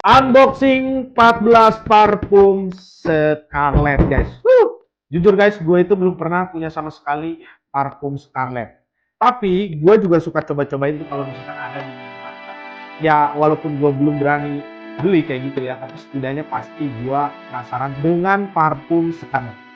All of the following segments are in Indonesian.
Unboxing 14 parfum Scarlett guys. Jujur guys, gue itu belum pernah punya sama sekali parfum Scarlett. Tapi gue juga suka coba-cobain tuh kalau misalkan ada di minimarket. Ya walaupun gue belum berani beli kayak gitu ya, tapi setidaknya pasti gue penasaran dengan parfum Scarlett.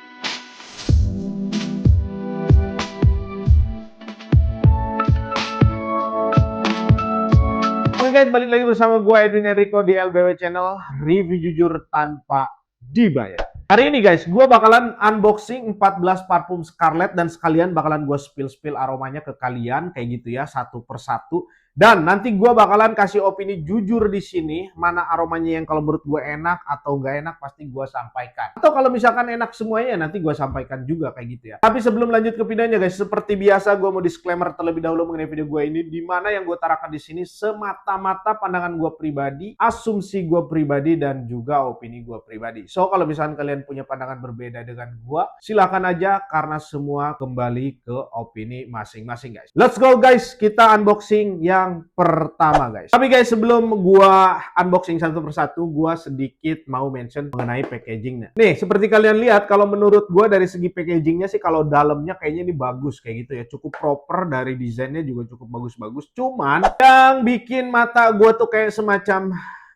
Oke guys, balik lagi bersama gue Edwin Enrico di LBW Channel, review jujur tanpa dibayar. Hari ini guys, gue bakalan unboxing 14 parfum Scarlett dan sekalian bakalan gue spill aromanya ke kalian kayak gitu ya, satu persatu. Dan nanti gue bakalan kasih opini jujur di sini, mana aromanya yang kalau menurut gue enak atau nggak enak pasti gue sampaikan. Atau kalau misalkan enak semuanya nanti gue sampaikan juga kayak gitu ya. Tapi sebelum lanjut ke videonya guys, seperti biasa gue mau disclaimer terlebih dahulu mengenai video gue ini, di mana yang gue tarakan di sini semata-mata pandangan gue pribadi, asumsi gue pribadi dan juga opini gue pribadi. So kalau misalkan kalian punya pandangan berbeda dengan gue, silahkan aja karena semua kembali ke opini masing-masing guys. Let's go guys, kita unboxing yang pertama guys. Tapi guys sebelum gua unboxing satu persatu, gua sedikit mau mention mengenai packagingnya. Nih seperti kalian lihat, kalau menurut gua dari segi packagingnya sih kalau dalamnya kayaknya ini bagus kayak gitu ya, cukup proper, dari desainnya juga cukup bagus-bagus. Cuman yang bikin mata gua tuh kayak semacam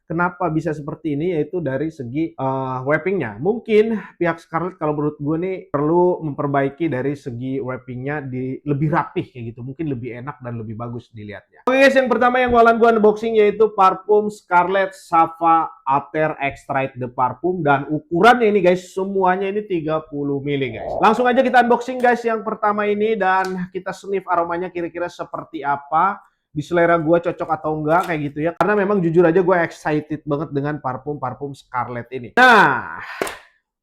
kenapa bisa seperti ini, yaitu dari segi wrappingnya. Mungkin pihak Scarlett kalau menurut gue nih perlu memperbaiki dari segi wrappingnya di lebih rapih kayak gitu, mungkin lebih enak dan lebih bagus dilihatnya. Oke guys, yang pertama yang bakalan gue unboxing yaitu parfum Scarlett Safa Ather Extrait de Parfum, dan ukurannya ini guys semuanya ini 30 ml guys. Langsung aja kita unboxing guys yang pertama ini, dan kita sniff aromanya kira-kira seperti apa, di selera gue cocok atau enggak kayak gitu ya, karena memang jujur aja gue excited banget dengan parfum Scarlett ini. Nah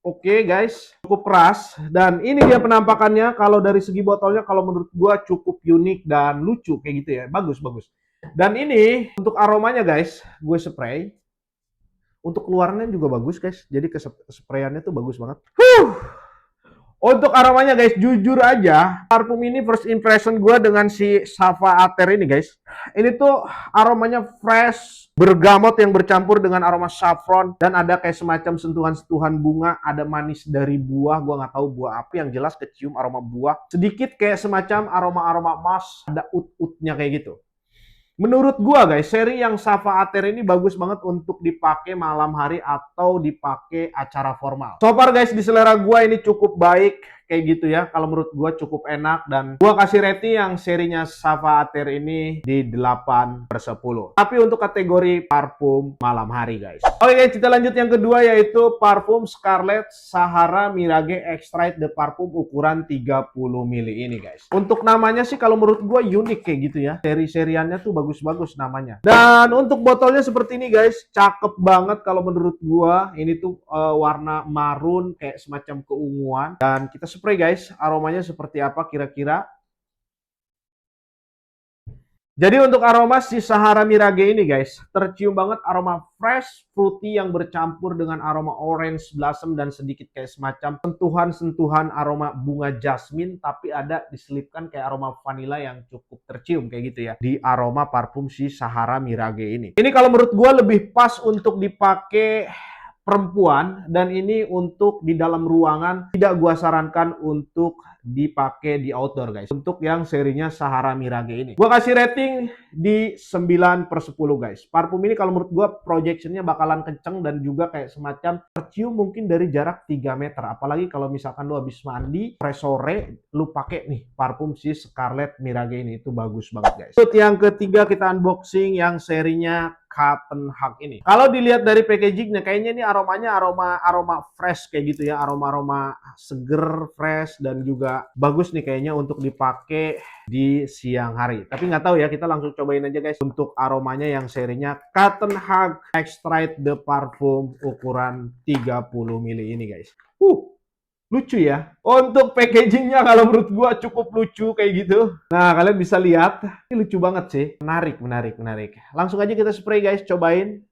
oke guys, cukup keras dan ini dia penampakannya. Kalau dari segi botolnya kalau menurut gue cukup unik dan lucu kayak gitu ya, bagus. Dan ini untuk aromanya guys, gue spray. Untuk keluarannya juga bagus guys, jadi sprayannya tuh bagus banget. Untuk aromanya guys, jujur aja, parfum ini first impression gue dengan si Safa Ather ini guys. Ini tuh aromanya fresh, bergamot yang bercampur dengan aroma saffron, dan ada kayak semacam sentuhan-sentuhan bunga, ada manis dari buah, gue nggak tahu buah apa, yang jelas kecium aroma buah. Sedikit kayak semacam aroma-aroma emas, ada ut-utnya kayak gitu. Menurut gua guys, seri yang Safa Ather ini bagus banget untuk dipakai malam hari atau dipakai acara formal. So far guys, di selera gua ini cukup baik kayak gitu ya. Kalau menurut gua cukup enak, dan gua kasih rating yang serinya Safa Ather ini di 8/10. Tapi untuk kategori parfum malam hari guys. Oke guys, kita lanjut yang kedua yaitu parfum Scarlett Sahara Mirage Extrait de Parfum ukuran 30 ml ini guys. Untuk namanya sih kalau menurut gua unik kayak gitu ya. Seri-seriannya tuh bagus-bagus namanya. Dan untuk botolnya seperti ini guys, cakep banget kalau menurut gua. Ini tuh warna marun kayak semacam keunguan, dan kita spray guys, aromanya seperti apa kira-kira. Jadi untuk aroma si Sahara Mirage ini guys, tercium banget aroma fresh, fruity yang bercampur dengan aroma orange blossom dan sedikit kayak semacam sentuhan-sentuhan aroma bunga jasmine, tapi ada diselipkan kayak aroma vanilla yang cukup tercium kayak gitu ya di aroma parfum si Sahara Mirage ini. Ini kalau menurut gue lebih pas untuk dipakai perempuan, dan ini untuk di dalam ruangan, tidak gua sarankan untuk dipakai di outdoor guys. Untuk yang serinya Sahara Mirage ini, gua kasih rating di 9/10 guys. Parfum ini kalau menurut gua projectionnya bakalan kenceng dan juga kayak semacam tercium mungkin dari jarak 3 meter. Apalagi kalau misalkan lu habis mandi sore lu pakai nih parfum si Scarlett Mirage ini, itu bagus banget guys. Untuk yang ketiga kita unboxing yang serinya Cotton Hug ini. Kalau dilihat dari packagingnya, kayaknya ini aromanya aroma fresh kayak gitu ya, aroma seger, fresh, dan juga bagus nih kayaknya untuk dipakai di siang hari. Tapi nggak tahu ya, kita langsung cobain aja guys untuk aromanya yang serinya Cotton Hug Extrait de Parfum ukuran 30 ml ini guys. Lucu ya. Untuk packagingnya kalau menurut gua cukup lucu kayak gitu. Nah, kalian bisa lihat. Ini lucu banget sih. Menarik. Langsung aja kita spray guys, cobain.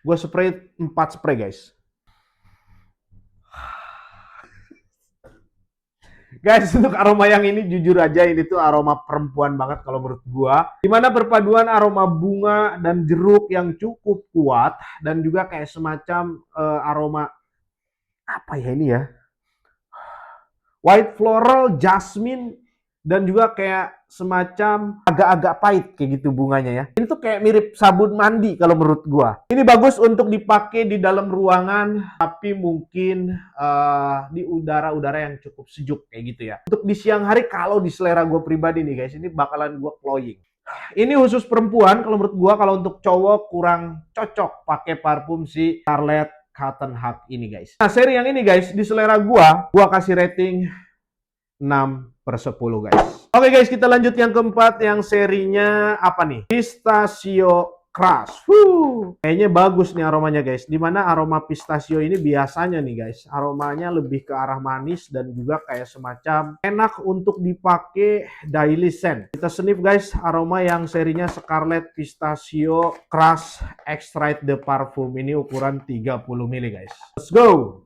Gua spray 4 spray guys. Guys, untuk aroma yang ini jujur aja ini tuh aroma perempuan banget kalau menurut gua. Dimana perpaduan aroma bunga dan jeruk yang cukup kuat dan juga kayak semacam aroma apa ya ini ya? White floral, jasmine, dan juga kayak semacam agak-agak pahit kayak gitu bunganya ya. Ini tuh kayak mirip sabun mandi kalau menurut gua. Ini bagus untuk dipakai di dalam ruangan, tapi mungkin di udara-udara yang cukup sejuk kayak gitu ya. Untuk di siang hari kalau di selera gua pribadi nih guys, ini bakalan gua cloying. Ini khusus perempuan, kalau menurut gua kalau untuk cowok kurang cocok pakai parfum si Scarlett Cotton Hug ini guys. Nah, seri yang ini guys, di selera gua kasih rating 6/10 guys. Oke guys, kita lanjut yang keempat, yang serinya apa nih? Pistachio Crush. Kayaknya bagus nih aromanya guys. Dimana aroma pistachio ini biasanya nih guys, aromanya lebih ke arah manis dan juga kayak semacam enak untuk dipakai daily scent. Kita sniff guys, aroma yang serinya Scarlett Pistachio Crush Extrait de Parfum ini ukuran 30 ml guys. Let's go.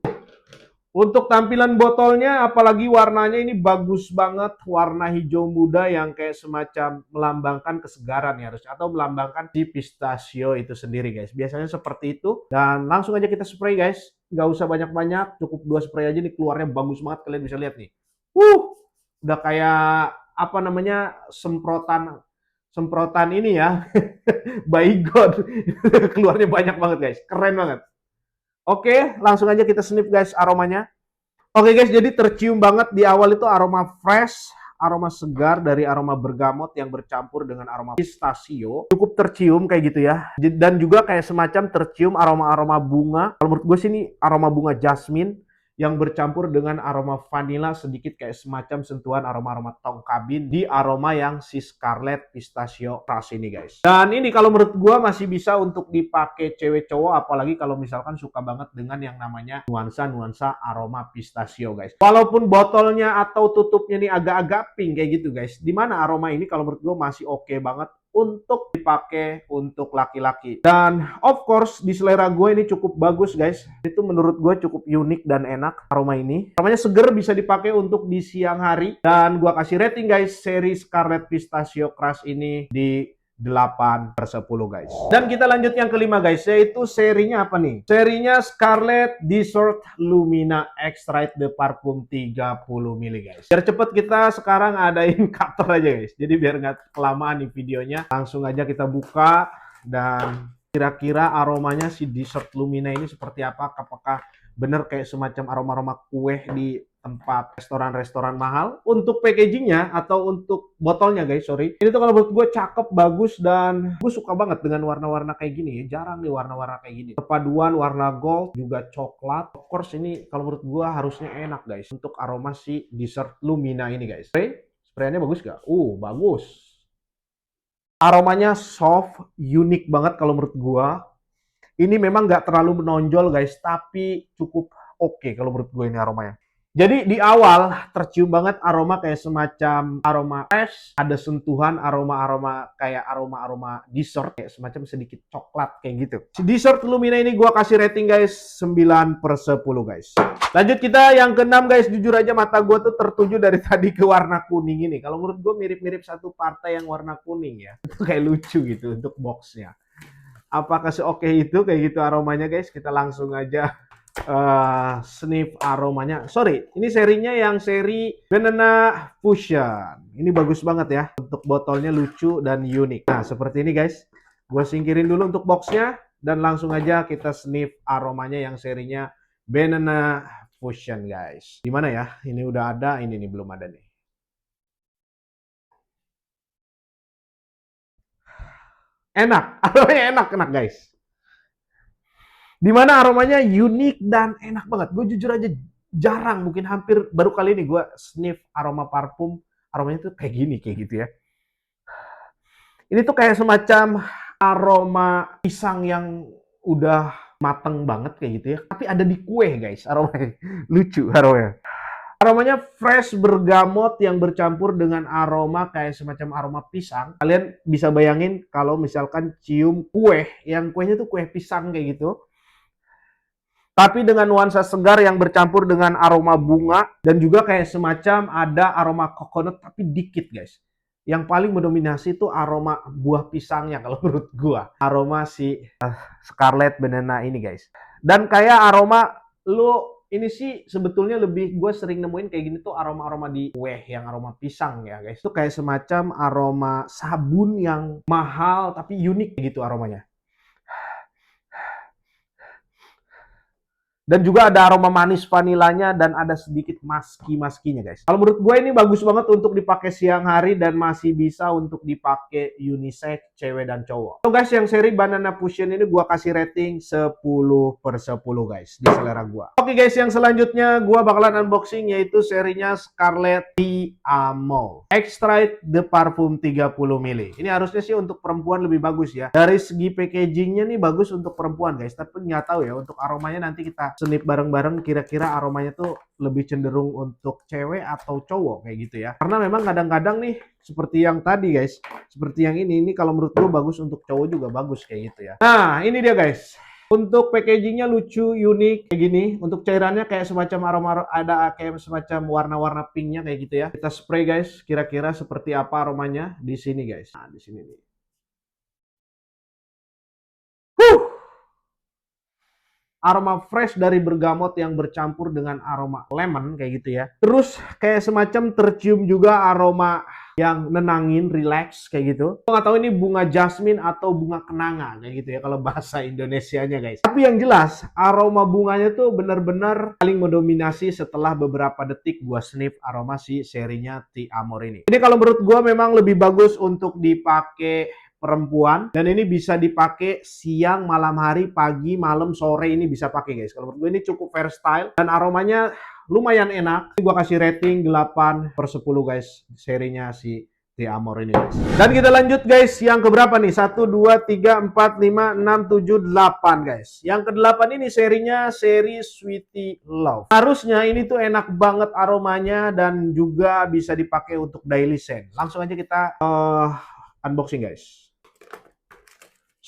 Untuk tampilan botolnya, apalagi warnanya ini bagus banget, warna hijau muda yang kayak semacam melambangkan kesegaran ya harusnya, atau melambangkan si pistachio itu sendiri guys. Biasanya seperti itu, dan langsung aja kita spray guys, nggak usah banyak-banyak, cukup 2 spray aja nih, keluarnya bagus banget, kalian bisa lihat nih. Udah kayak apa namanya, semprotan ini ya, baygon, keluarnya banyak banget guys, keren banget. Oke, langsung aja kita sniff guys aromanya. Oke guys, jadi tercium banget di awal itu aroma fresh, aroma segar dari aroma bergamot yang bercampur dengan aroma pistachio. Cukup tercium kayak gitu ya. Dan juga kayak semacam tercium aroma-aroma bunga. Kalau menurut gue sih ini aroma bunga jasmine yang bercampur dengan aroma vanilla, sedikit kayak semacam sentuhan aroma-aroma tong kabin di aroma yang si Scarlett Pistachio Crush ini guys. Dan ini kalau menurut gua masih bisa untuk dipakai cewek cowok, apalagi kalau misalkan suka banget dengan yang namanya nuansa-nuansa aroma pistachio guys. Walaupun botolnya atau tutupnya nih agak-agak pink kayak gitu guys, dimana aroma ini kalau menurut gua masih oke banget untuk dipakai untuk laki-laki. Dan of course di selera gue ini cukup bagus guys. Itu menurut gue cukup unik dan enak aroma ini. Aromanya seger, bisa dipakai untuk di siang hari. Dan gue kasih rating guys, seri Scarlett Pistachio Crush ini di 8/10 guys. Dan kita lanjut yang kelima guys, yaitu serinya apa nih? Serinya Scarlett Dessert Lumina Extrait de Parfum 30 ml guys. Biar cepet kita sekarang adain cover aja guys. Jadi biar nggak kelamaan nih videonya, langsung aja kita buka dan kira-kira aromanya si Dessert Lumina ini seperti apa? Apakah bener kayak semacam aroma-aroma kue di tempat restoran-restoran mahal. Untuk packagingnya atau untuk botolnya guys, sorry, ini tuh kalau menurut gue cakep, bagus, dan gue suka banget dengan warna-warna kayak gini. Jarang nih warna-warna kayak gini. Perpaduan warna gold juga coklat. Of course ini kalau menurut gue harusnya enak guys untuk aroma si Dessert Lumina ini guys. Spraynya bagus gak? Bagus. Aromanya soft, unik banget kalau menurut gue. Ini memang nggak terlalu menonjol guys, tapi cukup oke kalau menurut gue ini aromanya. Jadi di awal tercium banget aroma kayak semacam aroma fresh, ada sentuhan aroma-aroma kayak aroma-aroma dessert, kayak semacam sedikit coklat kayak gitu. Si Dessert Lumina ini gua kasih rating guys 9/10 guys. Lanjut kita yang keenam guys, jujur aja mata gua tuh tertuju dari tadi ke warna kuning ini. Kalau menurut gua mirip-mirip satu partai yang warna kuning ya. Itu kayak lucu gitu untuk boxnya. Apakah seoke itu kayak gitu aromanya guys? Kita langsung aja sniff aromanya. Sorry, ini serinya yang seri Banana Fusion. Ini bagus banget ya. Untuk botolnya lucu dan unik. Nah, seperti ini guys. Gue singkirin dulu untuk boxnya dan langsung aja kita sniff aromanya yang serinya Banana Fusion guys. Gimana ya? Ini udah ada, ini nih belum ada nih. Enak, aromanya enak guys. Dimana aromanya unik dan enak banget. Gue jujur aja jarang, mungkin hampir baru kali ini gue sniff aroma parfum. Aromanya tuh kayak gini, kayak gitu ya. Ini tuh kayak semacam aroma pisang yang udah mateng banget kayak gitu ya. Tapi ada di kue guys aromanya. Lucu aromanya. Aromanya fresh bergamot yang bercampur dengan aroma kayak semacam aroma pisang. Kalian bisa bayangin kalau misalkan cium kue, yang kuenya tuh kue pisang kayak gitu. tapi dengan nuansa segar yang bercampur dengan aroma bunga dan juga kayak semacam ada aroma coconut tapi dikit guys. Yang paling mendominasi itu aroma buah pisangnya kalau menurut gua. Aroma si Scarlet Banana ini guys. Dan kayak aroma ini sih sebetulnya lebih gue sering nemuin kayak gini tuh aroma-aroma di kue yang aroma pisang ya guys. Itu kayak semacam aroma sabun yang mahal tapi unik gitu aromanya. Dan juga ada aroma manis vanilanya dan ada sedikit maski-maskinya guys. Kalau menurut gue ini bagus banget untuk dipakai siang hari dan masih bisa untuk dipakai unisex cewek dan cowok. So guys, yang seri Banana Fusion ini gue kasih rating 10/10 guys di selera gue. Oke guys, yang selanjutnya gue bakalan unboxing yaitu serinya Scarlet D'Amour Extrait de Parfum 30 ml. Ini harusnya sih untuk perempuan lebih bagus ya. Dari segi packagingnya nih bagus untuk perempuan guys, tapi nggak tahu ya untuk aromanya nanti kita senip bareng-bareng kira-kira aromanya tuh lebih cenderung untuk cewek atau cowok kayak gitu ya. Karena memang kadang-kadang nih seperti yang tadi guys, seperti yang ini kalau menurut gue bagus untuk cowok juga bagus kayak gitu ya. Nah, ini dia guys. Untuk packagingnya lucu, unik kayak gini. Untuk cairannya kayak semacam aroma, ada kayak semacam warna-warna pinknya kayak gitu ya. Kita spray guys, kira-kira seperti apa aromanya di sini guys. Nah, di sini nih. Aroma fresh dari bergamot yang bercampur dengan aroma lemon kayak gitu ya. Terus kayak semacam tercium juga aroma yang nenangin, relax kayak gitu. Nggak tahu ini bunga jasmine atau bunga kenanga kayak gitu ya kalau bahasa Indonesianya guys. Tapi yang jelas aroma bunganya tuh benar-benar paling mendominasi setelah beberapa detik gua sniff aroma si serinya D'Amour ini. Ini kalau menurut gua memang lebih bagus untuk dipakai perempuan dan ini bisa dipakai siang, malam hari, pagi, malam, sore ini bisa pakai guys. Kalau menurut gue ini cukup versatile dan aromanya lumayan enak. Ini gue kasih rating 8/10 guys serinya si D'Amour ini guys. Dan kita lanjut guys yang keberapa nih? 1, 2, 3, 4, 5, 6, 7, 8 guys. Yang ke-8 ini serinya seri Sweetie Love. Harusnya ini tuh enak banget aromanya dan juga bisa dipakai untuk daily scent. Langsung aja kita unboxing guys.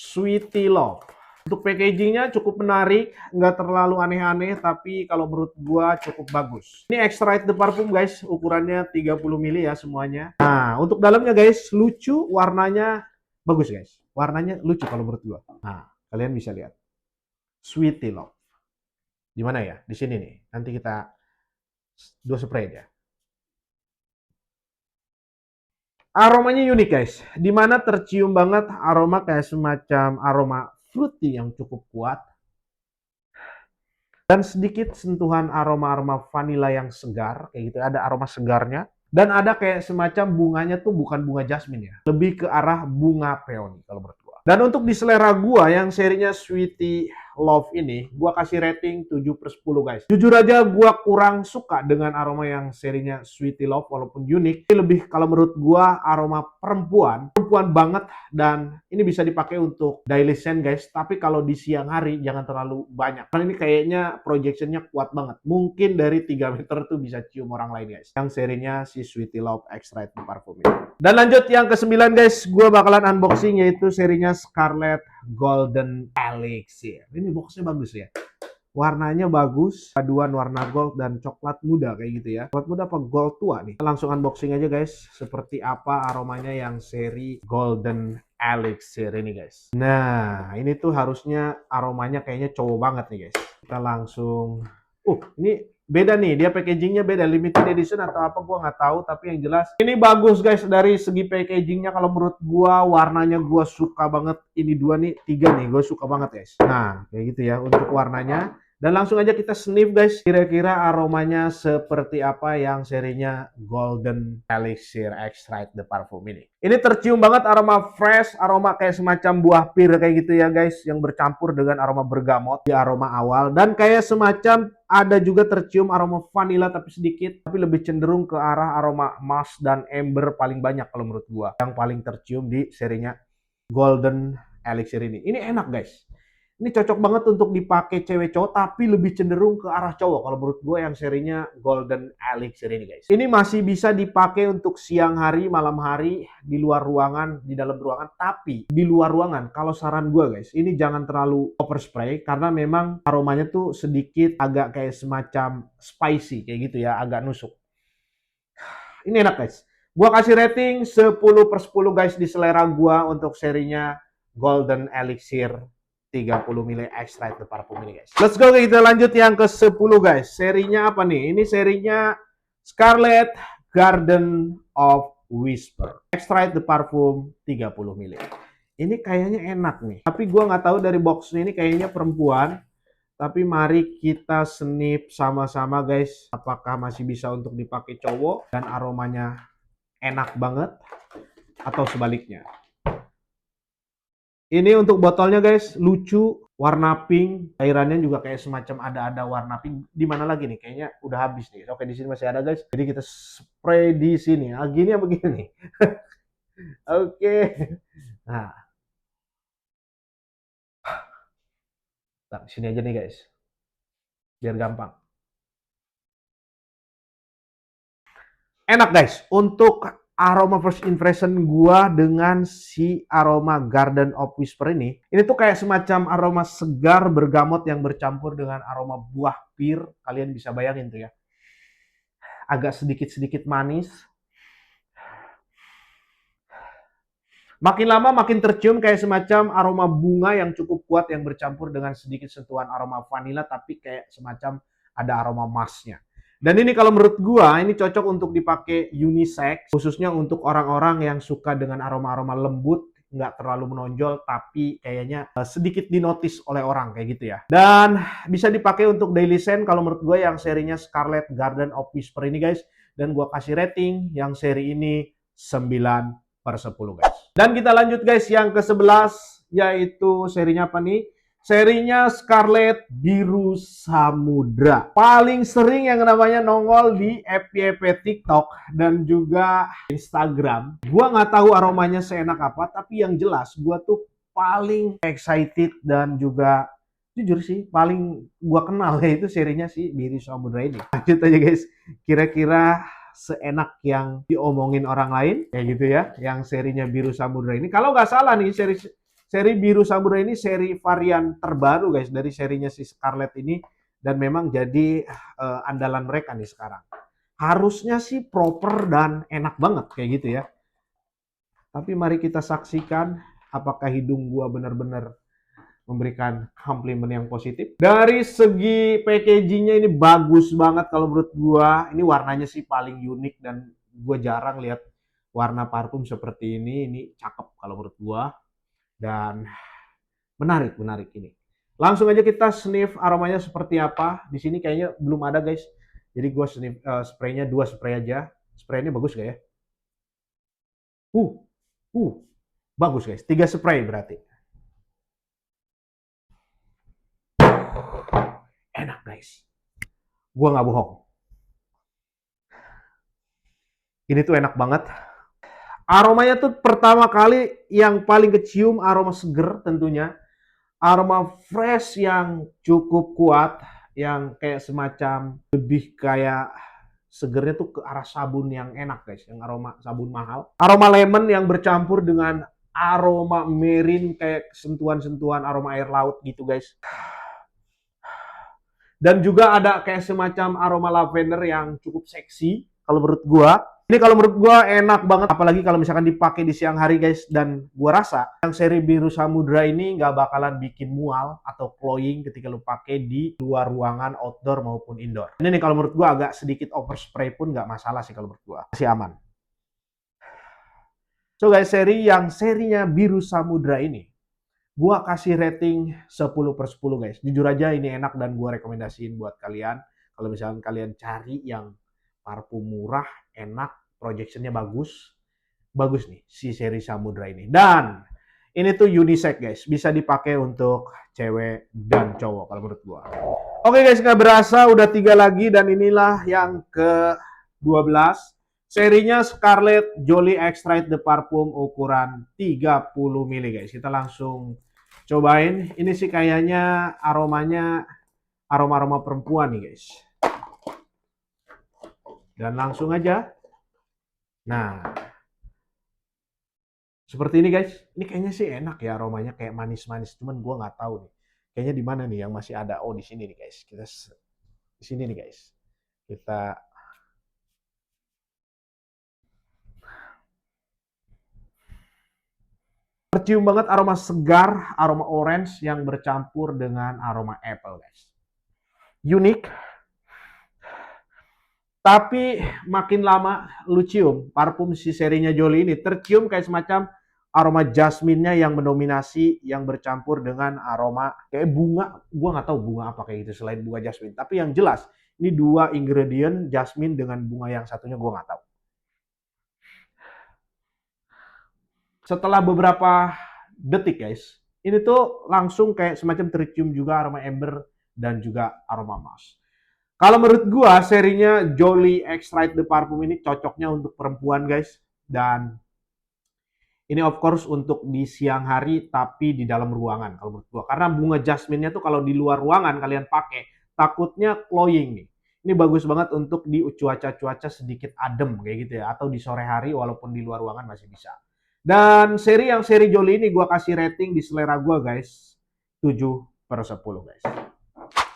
Sweetie Love. Untuk packagingnya cukup menarik, nggak terlalu aneh-aneh, tapi kalau menurut gua cukup bagus. Ini extrait de parfum guys, ukurannya 30 ml ya semuanya. Nah, untuk dalamnya guys, lucu, warnanya bagus guys. Warnanya lucu kalau menurut gua. Nah, kalian bisa lihat. Sweetie Love. Di mana ya? Di sini nih. Nanti kita dua spray aja. Aromanya unik guys, dimana tercium banget aroma kayak semacam aroma fruity yang cukup kuat dan sedikit sentuhan aroma-aroma vanila yang segar kayak gitu, ada aroma segarnya dan ada kayak semacam bunganya tuh bukan bunga jasmine ya, lebih ke arah bunga peony kalau menurut gua. Dan untuk di selera gua yang serinya Sweetie Love ini, gua kasih rating 7/10 guys. Jujur aja gua kurang suka dengan aroma yang serinya Sweetie Love walaupun unik. Ini lebih kalau menurut gua aroma perempuan banget dan ini bisa dipakai untuk daily scent guys. Tapi kalau di siang hari jangan terlalu banyak. Karena ini kayaknya projectionnya kuat banget. Mungkin dari 3 meter tuh bisa cium orang lain guys. Yang serinya si Sweetie Love Extrait de Parfum ini. Dan lanjut yang ke-9 guys, gua bakalan unboxing yaitu serinya Scarlet Golden Elixir. Ini boxnya bagus ya. Warnanya bagus, paduan warna gold dan coklat muda kayak gitu ya. Coklat muda apa gold tua nih? Langsung unboxing aja guys. Seperti apa aromanya yang seri Golden Elixir ini guys. Nah, ini tuh harusnya aromanya kayaknya cowok banget nih guys. Kita langsung ini beda nih, dia packagingnya beda, limited edition atau apa gua nggak tahu, tapi yang jelas ini bagus guys dari segi packagingnya. Kalau menurut gua warnanya gua suka banget, ini 2 nih, 3 nih, gua suka banget guys. Nah kayak gitu ya untuk warnanya. Dan langsung aja kita sniff guys, kira-kira aromanya seperti apa yang serinya Golden Elixir Extrait de Parfum ini. Ini tercium banget aroma fresh, aroma kayak semacam buah pir kayak gitu ya guys, yang bercampur dengan aroma bergamot di aroma awal. Dan kayak semacam ada juga tercium aroma vanila tapi sedikit, tapi lebih cenderung ke arah aroma musk dan amber paling banyak kalau menurut gua. Yang paling tercium di serinya Golden Elixir ini. Ini enak guys. Ini cocok banget untuk dipakai cewek cowok, tapi lebih cenderung ke arah cowok. Kalau menurut gue yang serinya Golden Elixir ini guys. Ini masih bisa dipakai untuk siang hari, malam hari, di luar ruangan, di dalam ruangan. Tapi di luar ruangan, kalau saran gue guys, ini jangan terlalu overspray. Karena memang aromanya tuh sedikit agak kayak semacam spicy, kayak gitu ya, agak nusuk. Ini enak guys. Gua kasih rating 10/10 guys di selera gua untuk serinya Golden Elixir 30 ml extra the parfum ini guys. Let's go, kita lanjut yang ke 10 guys. Serinya apa nih? Ini serinya Scarlet Garden of Whisper. Extra the parfum 30 ml. Ini kayaknya enak nih. Tapi gua nggak tahu dari boxnya ini kayaknya perempuan. Tapi mari kita snip sama-sama guys. Apakah masih bisa untuk dipakai cowok dan aromanya enak banget atau sebaliknya. Ini untuk botolnya guys, lucu, warna pink. Cairannya juga kayak semacam ada warna pink. Di mana lagi nih? Kayaknya udah habis nih. Oke, di sini masih ada guys. Jadi kita spray di sini. Ah, gini apa begini? Oke. Nah, sini aja nih guys. Biar gampang. Enak guys, untuk aroma first impression gua dengan si aroma Garden of Whisper ini tuh kayak semacam aroma segar bergamot yang bercampur dengan aroma buah pir. Kalian bisa bayangin tuh ya. Agak sedikit-sedikit manis. Makin lama makin tercium kayak semacam aroma bunga yang cukup kuat yang bercampur dengan sedikit sentuhan aroma vanila tapi kayak semacam ada aroma emasnya. Dan ini kalau menurut gua ini cocok untuk dipakai unisex, khususnya untuk orang-orang yang suka dengan aroma-aroma lembut, nggak terlalu menonjol tapi kayaknya sedikit dinotis oleh orang kayak gitu ya. Dan bisa dipakai untuk daily scent kalau menurut gua yang serinya Scarlet Garden of Whisper ini guys. Dan gua kasih rating yang seri ini 9/10 guys. Dan kita lanjut guys yang ke-11 yaitu serinya apa nih? Serinya Scarlet Biru Samudra. Paling sering yang namanya nongol di FYP TikTok dan juga Instagram. Gua nggak tahu aromanya seenak apa, tapi yang jelas gua tuh paling excited dan juga jujur sih paling gua kenal yaitu serinya si Biru Samudra ini. Lanjut aja guys. Kira-kira seenak yang diomongin orang lain kayak gitu ya, yang serinya Biru Samudra ini. Kalau nggak salah nih seri Biru Samudra ini seri varian terbaru guys dari serinya si Scarlet ini dan memang jadi andalan mereka nih sekarang. Harusnya sih proper dan enak banget kayak gitu ya. Tapi mari kita saksikan apakah hidung gua benar-benar memberikan komplimen yang positif. Dari segi packagingnya ini bagus banget kalau menurut gua. Ini warnanya sih paling unik dan gua jarang lihat warna parfum seperti ini. Ini cakep kalau menurut gua. Dan menarik ini. Langsung aja kita sniff aromanya seperti apa. Di sini kayaknya belum ada guys. Jadi gua sniff spraynya 2 spray aja. Spraynya bagus gak ya? Bagus guys. 3 spray berarti. Enak guys. Gua nggak bohong. Ini tuh enak banget. Aromanya tuh pertama kali yang paling kecium aroma seger tentunya. Aroma fresh yang cukup kuat. Yang kayak semacam lebih kayak segernya tuh ke arah sabun yang enak guys. Yang aroma sabun mahal. Aroma lemon yang bercampur dengan aroma marine kayak sentuhan-sentuhan aroma air laut gitu guys. Dan juga ada kayak semacam aroma lavender yang cukup seksi kalau menurut gua. Ini kalau menurut gua enak banget apalagi kalau misalkan dipakai di siang hari guys, dan gua rasa yang seri Biru Samudra ini nggak bakalan bikin mual atau cloying ketika lu pakai di luar ruangan outdoor maupun indoor. Ini nih kalau menurut gua agak sedikit overspray pun nggak masalah sih kalau menurut gua. Masih aman. So guys, serinya Biru Samudra ini gua kasih rating 10/10 guys. Jujur aja ini enak dan gua rekomendasiin buat kalian. Kalau misalkan kalian cari yang parfum murah, enak, projectionnya bagus. Bagus nih si seri Samudra ini. Dan ini tuh unisex guys. Bisa dipakai untuk cewek dan cowok kalau menurut gua. Oke guys, nggak berasa udah 3 lagi dan inilah yang ke-12. Serinya Scarlet Jolie Extrait de Parfum ukuran 30 ml guys. Kita langsung cobain. Ini sih kayaknya aromanya aroma-aroma perempuan nih guys. Dan langsung aja. Nah, seperti ini guys. Ini kayaknya sih enak ya aromanya, kayak manis-manis. Cuman gua nggak tahu nih. Kayaknya di mana nih yang masih ada? Oh, di sini nih guys. Kita di sini nih guys. Kita tercium banget aroma segar, aroma orange yang bercampur dengan aroma apple guys. Unik. Tapi makin lama lu cium parfum si serinya Jolie ini tercium kayak semacam aroma jasmine-nya yang mendominasi, yang bercampur dengan aroma kayak bunga. Gua nggak tahu bunga apa kayak gitu selain bunga jasmine. Tapi yang jelas ini dua ingredient jasmine dengan bunga yang satunya gua nggak tahu. Setelah beberapa detik guys, ini tuh langsung kayak semacam tercium juga aroma amber dan juga aroma moss. Kalau menurut gua serinya Jolie Extrait de Parfum ini cocoknya untuk perempuan guys, dan ini of course untuk di siang hari tapi di dalam ruangan kalau menurut gua. Karena bunga jasmine-nya tuh kalau di luar ruangan kalian pakai takutnya cloying nih. Ini bagus banget untuk di cuaca-cuaca sedikit adem kayak gitu ya, atau di sore hari walaupun di luar ruangan masih bisa. Dan seri Jolie ini gua kasih rating di selera gua guys 7/10 guys.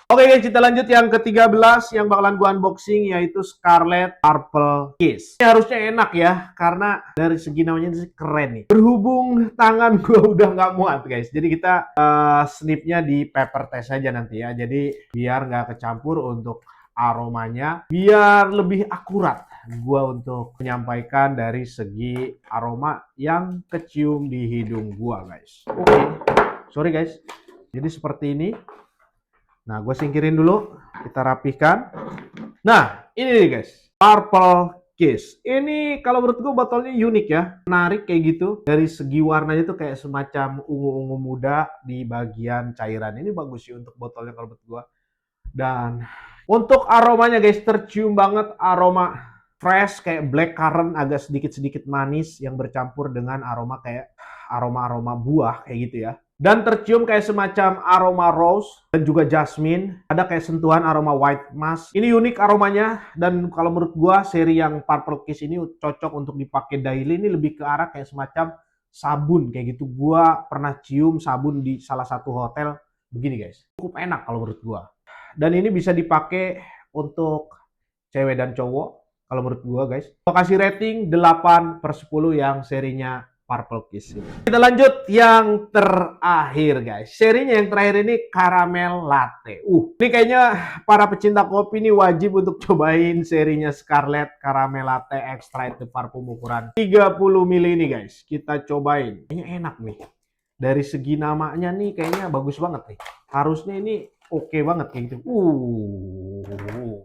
Oke guys, kita lanjut yang ke-13 yang bakalan gua unboxing, yaitu Scarlet Purple Kiss. Ini harusnya enak ya, karena dari segi namanya sih keren nih. Berhubung tangan gua udah nggak muat guys, jadi kita snipnya di paper test aja nanti ya. Jadi biar nggak kecampur untuk aromanya, biar lebih akurat gua untuk menyampaikan dari segi aroma yang kecium di hidung gua guys. Oke, sorry guys. Jadi seperti ini. Nah, gue singkirin dulu, kita rapihkan. Nah, ini nih guys, Purple Kiss. Ini kalau menurut gue botolnya unik ya, menarik kayak gitu. Dari segi warnanya tuh kayak semacam ungu-ungu muda di bagian cairan. Ini bagus sih untuk botolnya kalau menurut gue. Dan untuk aromanya guys, tercium banget aroma fresh kayak blackcurrant, agak sedikit-sedikit manis yang bercampur dengan aroma kayak aroma-aroma buah kayak gitu ya. Dan tercium kayak semacam aroma rose dan juga jasmine. Ada kayak sentuhan aroma white musk. Ini unik aromanya, dan kalau menurut gua seri yang Purple Kiss ini cocok untuk dipakai daily. Ini lebih ke arah kayak semacam sabun kayak gitu. Gua pernah cium sabun di salah satu hotel begini guys. Cukup enak kalau menurut gua. Dan ini bisa dipakai untuk cewek dan cowok kalau menurut gua guys. Gua kasih rating 8/10 yang serinya Purple Kiss ini. Kita lanjut yang terakhir guys. Serinya yang terakhir ini Caramel Latte. Ini kayaknya para pecinta kopi ini wajib untuk cobain serinya Scarlet Caramel Latte Extrait de Parfum ukuran 30 ml ini guys. Kita cobain. Kayaknya enak nih. Dari segi namanya nih kayaknya bagus banget nih. Harusnya ini oke banget kayak gitu.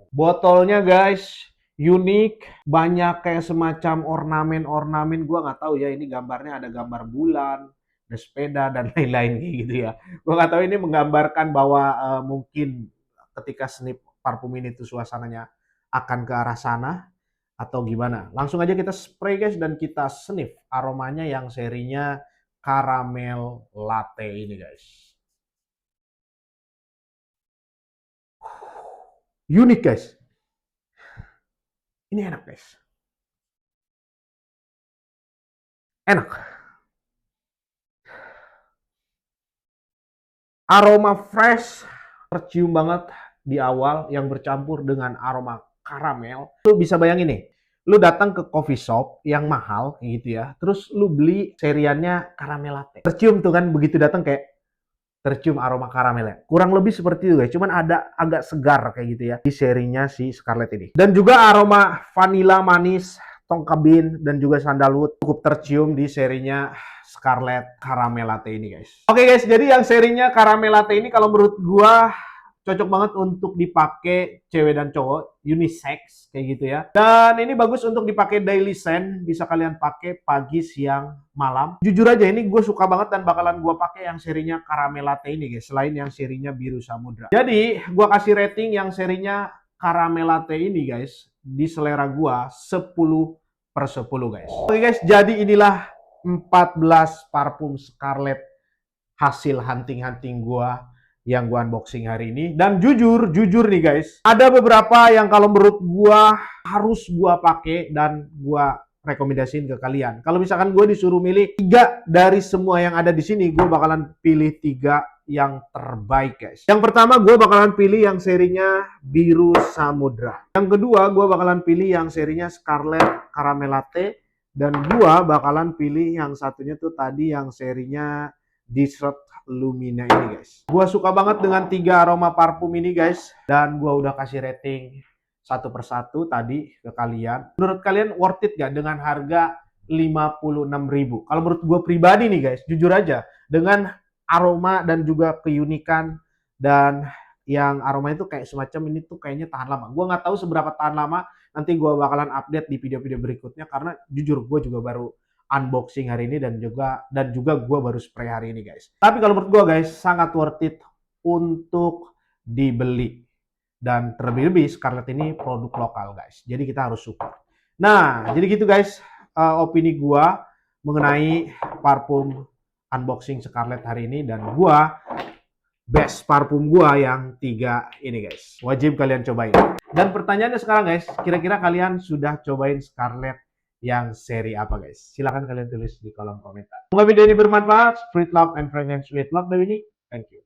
Botolnya guys unik, banyak kayak semacam ornamen-ornamen. Gua nggak tahu ya, ini gambarnya ada gambar bulan, ada sepeda dan lain-lain kayak gitu ya. Gua nggak tahu ini menggambarkan bahwa mungkin ketika snip parfum ini tuh suasananya akan ke arah sana atau gimana. Langsung aja kita spray guys dan kita sniff aromanya yang serinya Caramel Latte ini guys. Unik guys. Ini enak guys. Enak. Aroma fresh tercium banget di awal yang bercampur dengan aroma karamel. Lu bisa bayangin nih, lu datang ke coffee shop yang mahal kayak gitu ya, terus lu beli seriannya caramel latte. Tercium tuh kan begitu datang kayak tercium aroma karamelnya. Kurang lebih seperti itu guys, cuman ada agak segar kayak gitu ya di serinya si Scarlet ini. Dan juga aroma vanilla manis, tonka bean dan juga sandalwood cukup tercium di serinya Scarlet Caramel Latte ini guys. Oke guys, jadi yang serinya Caramel Latte ini kalau menurut gua cocok banget untuk dipakai cewek dan cowok, unisex kayak gitu ya. Dan ini bagus untuk dipakai daily scent, bisa kalian pakai pagi, siang, malam. Jujur aja ini gue suka banget dan bakalan gue pakai yang serinya Caramel Latte ini guys, selain yang serinya Biru Samudra. Jadi gue kasih rating yang serinya Caramel Latte ini guys, di selera gue 10/10 guys. Oke guys, jadi inilah 14 parfum Scarlet hasil hunting-hunting gua yang gua unboxing hari ini. Dan jujur nih guys, ada beberapa yang kalau menurut gua harus gua pakai dan gua rekomendasiin ke kalian. Kalau misalkan gue disuruh milih 3 dari semua yang ada di sini, gue bakalan pilih 3 yang terbaik guys. Yang pertama gue bakalan pilih yang serinya Biru Samudra. Yang kedua gue bakalan pilih yang serinya Scarlet Caramel Latte. Dan gue bakalan pilih yang satunya tuh tadi yang serinya Dessert Lumina ini guys. Gue suka banget dengan 3 aroma parfum ini guys. Dan gue udah kasih rating satu persatu tadi ke kalian. Menurut kalian worth it gak dengan harga 56.000? Kalau menurut gue pribadi nih guys, jujur aja, dengan aroma dan juga keunikan dan yang aroma itu kayak semacam ini tuh kayaknya tahan lama. Gue nggak tahu seberapa tahan lama, nanti gue bakalan update di video-video berikutnya karena jujur gue juga baru unboxing hari ini dan juga gue baru spray hari ini guys. Tapi kalau menurut gue guys sangat worth it untuk dibeli. Dan terlebih-lebih Scarlett ini produk lokal guys. Jadi kita harus support. Nah, jadi gitu guys opini gua mengenai parfum unboxing Scarlett hari ini dan gua best parfum gua yang 3 ini guys. Wajib kalian cobain. Dan pertanyaannya sekarang guys, kira-kira kalian sudah cobain Scarlett yang seri apa guys? Silahkan kalian tulis di kolom komentar. Semoga video ini bermanfaat. Spread love and fragrance with love baby. Thank you.